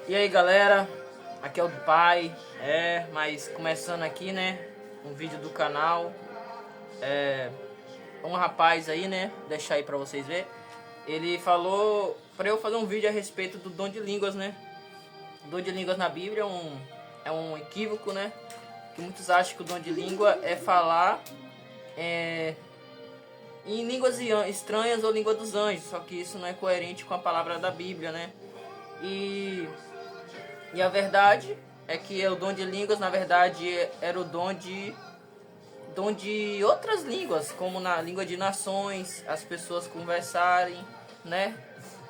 E aí galera, aqui é o pai, mas começando aqui, né, um vídeo do canal, um rapaz aí, né, deixar aí pra vocês verem, ele falou pra eu fazer um vídeo a respeito do dom de línguas, né. O dom de línguas na Bíblia é um equívoco, né, que muitos acham que o dom de língua é falar em línguas estranhas ou língua dos anjos, só que isso não é coerente com a palavra da Bíblia, né. E a verdade é que o dom de línguas, na verdade, era o dom de outras línguas, como na língua de nações, as pessoas conversarem, né?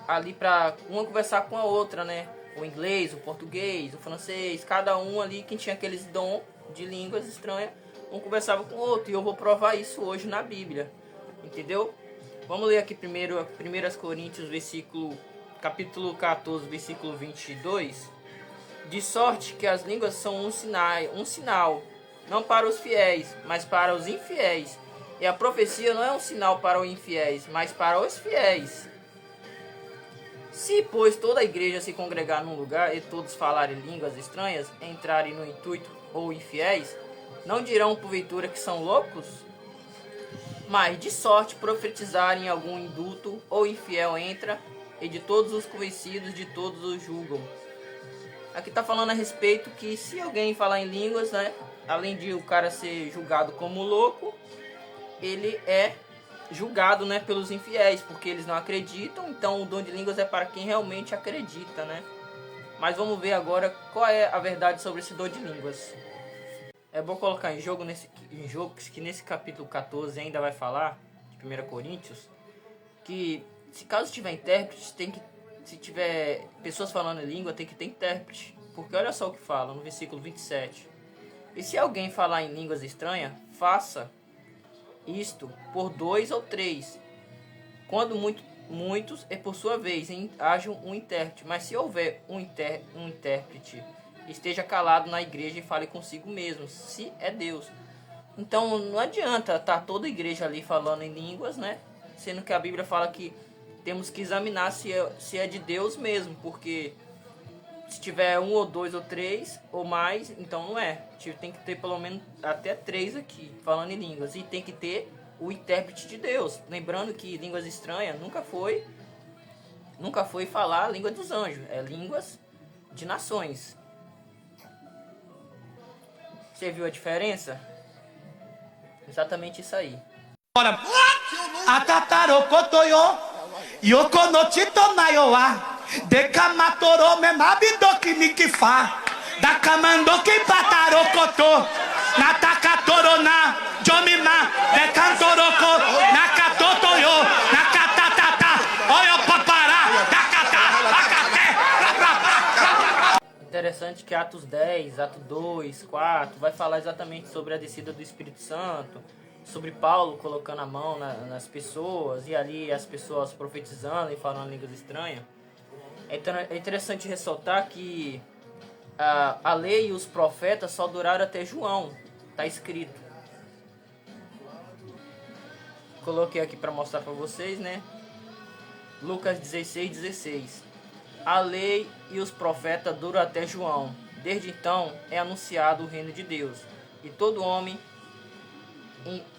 Ali para uma conversar com a outra, né? O inglês, o português, o francês, cada um ali que tinha aqueles dom de línguas estranhas, um conversava com o outro. E eu vou provar isso hoje na Bíblia, entendeu? Vamos ler aqui primeiro 1 Coríntios, capítulo 14, versículo 22. De sorte que as línguas são um sinal, não para os fiéis, mas para os infiéis. E a profecia não é um sinal para os infiéis, mas para os fiéis. Se, pois, toda a igreja se congregar num lugar e todos falarem línguas estranhas, entrarem no intuito ou infiéis, não dirão porventura que são loucos? Mas de sorte profetizarem algum indulto ou infiel entra, e de todos os convencidos, de todos os julgam. Aqui está falando a respeito que se alguém falar em línguas, né, além de o cara ser julgado como louco, ele é julgado, né, pelos infiéis, porque eles não acreditam. Então o dom de línguas é para quem realmente acredita, né? Mas vamos ver agora qual é a verdade sobre esse dom de línguas. É bom colocar em jogo que nesse capítulo 14 ainda vai falar, de 1 Coríntios, que se caso tiver intérprete, se tiver pessoas falando em língua, tem que ter intérprete. Porque olha só o que fala no versículo 27. E se alguém falar em línguas estranhas, faça isto por 2 ou 3. Quando muitos, e por sua vez, haja um intérprete. Mas se houver um intérprete, esteja calado na igreja e fale consigo mesmo, se é Deus. Então não adianta estar toda a igreja ali falando em línguas, né? Sendo que a Bíblia fala que temos que examinar se é de Deus mesmo, porque se tiver 1 ou 2 ou 3 ou mais, então não é. Tem que ter pelo menos até 3 aqui, falando em línguas. E tem que ter o intérprete de Deus. Lembrando que línguas estranhas nunca foi falar a língua dos anjos. É línguas de nações. Você viu a diferença? Exatamente isso aí. Ora, atatarokotoyo, yokonochito nayoa, dekamatoro menabidoki nikifa, dakamandoki patarokoto, natakatoro na, jomima, dekantoroko, nakatotoyo, nakatatata, oyo papará, takata, akate, Interessante que Atos 10, Atos 2, 4 vai falar exatamente sobre a descida do Espírito Santo, sobre Paulo colocando a mão nas pessoas e ali as pessoas profetizando e falando línguas estranhas. É interessante ressaltar que a lei e os profetas só duraram até João, está escrito. Coloquei aqui para mostrar para vocês, né? Lucas 16:16. A lei e os profetas duram até João. Desde então é anunciado o reino de Deus, e todo homem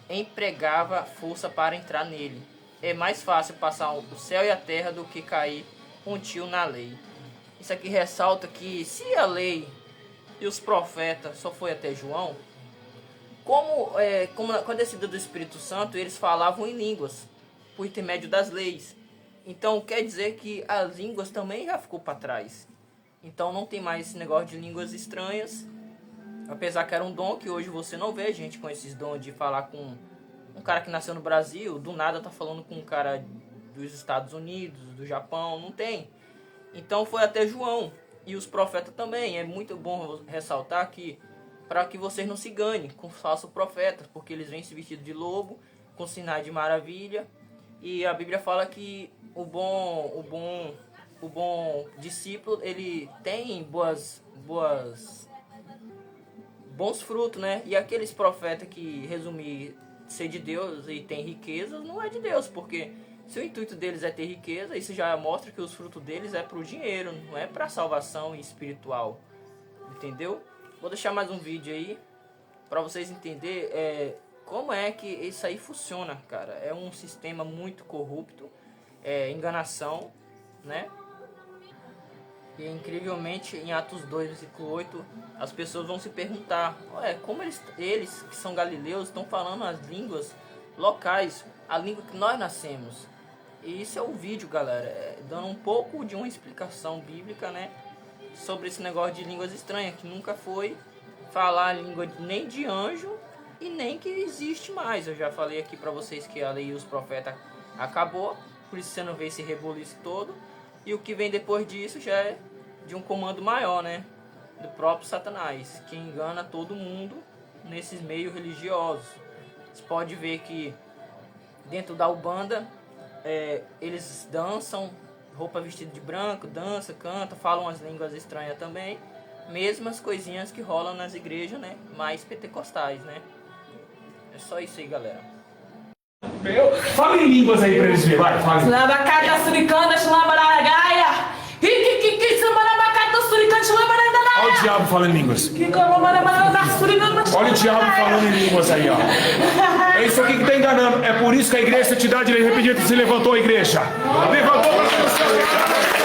empregava força para entrar nele. É mais fácil passar o céu e a terra do que cair um tio na lei. Isso aqui ressalta que se a lei e os profetas só foi até João, como com a descida do Espírito Santo, eles falavam em línguas por intermédio das leis. Então quer dizer que as línguas também já ficou para trás. Então não tem mais esse negócio de línguas estranhas. Apesar que era um dom que hoje você não vê gente com esses dons de falar com um cara que nasceu no Brasil, do nada tá falando com um cara dos Estados Unidos, do Japão, não tem. Então foi até João e os profetas também. É muito bom ressaltar que para que vocês não se ganhem com falsos profetas, porque eles vêm se vestidos de lobo, com sinais de maravilha. E a Bíblia fala que o bom discípulo, ele tem bons frutos, né? E aqueles profetas que resumir ser de Deus e tem riquezas, não é de Deus, porque Se o intuito deles é ter riqueza, isso já mostra que os frutos deles é pro dinheiro, não é pra salvação espiritual. Entendeu? Vou deixar mais um vídeo aí pra vocês entenderem como é que isso aí funciona, cara. É um sistema muito corrupto, enganação, né? E incrivelmente em Atos 2, versículo 8, as pessoas vão se perguntar, como eles que são galileus estão falando as línguas locais, a língua que nós nascemos. E isso é o vídeo, galera, dando um pouco de uma explicação bíblica, né, sobre esse negócio de línguas estranhas, que nunca foi falar a língua nem de anjo e nem que existe mais. Eu já falei aqui pra vocês que a lei e os profetas acabou, por isso você não vê esse reboliço todo. E o que vem depois disso já é de um comando maior, né, do próprio Satanás, que engana todo mundo nesses meios religiosos. Você pode ver que dentro da Umbanda, eles dançam, roupa vestida de branco, dança, canta, falam as línguas estranhas também. Mesmas coisinhas que rolam nas igrejas, né, mais pentecostais, né. É só isso aí, galera. Fala em línguas aí pra eles verem, vai, fala. Olha o diabo falando em línguas. Olha o diabo falando em línguas aí, ó. É isso aqui que tá enganando. É por isso que a igreja te dá de repetido. Se levantou a igreja. Levantou pra você.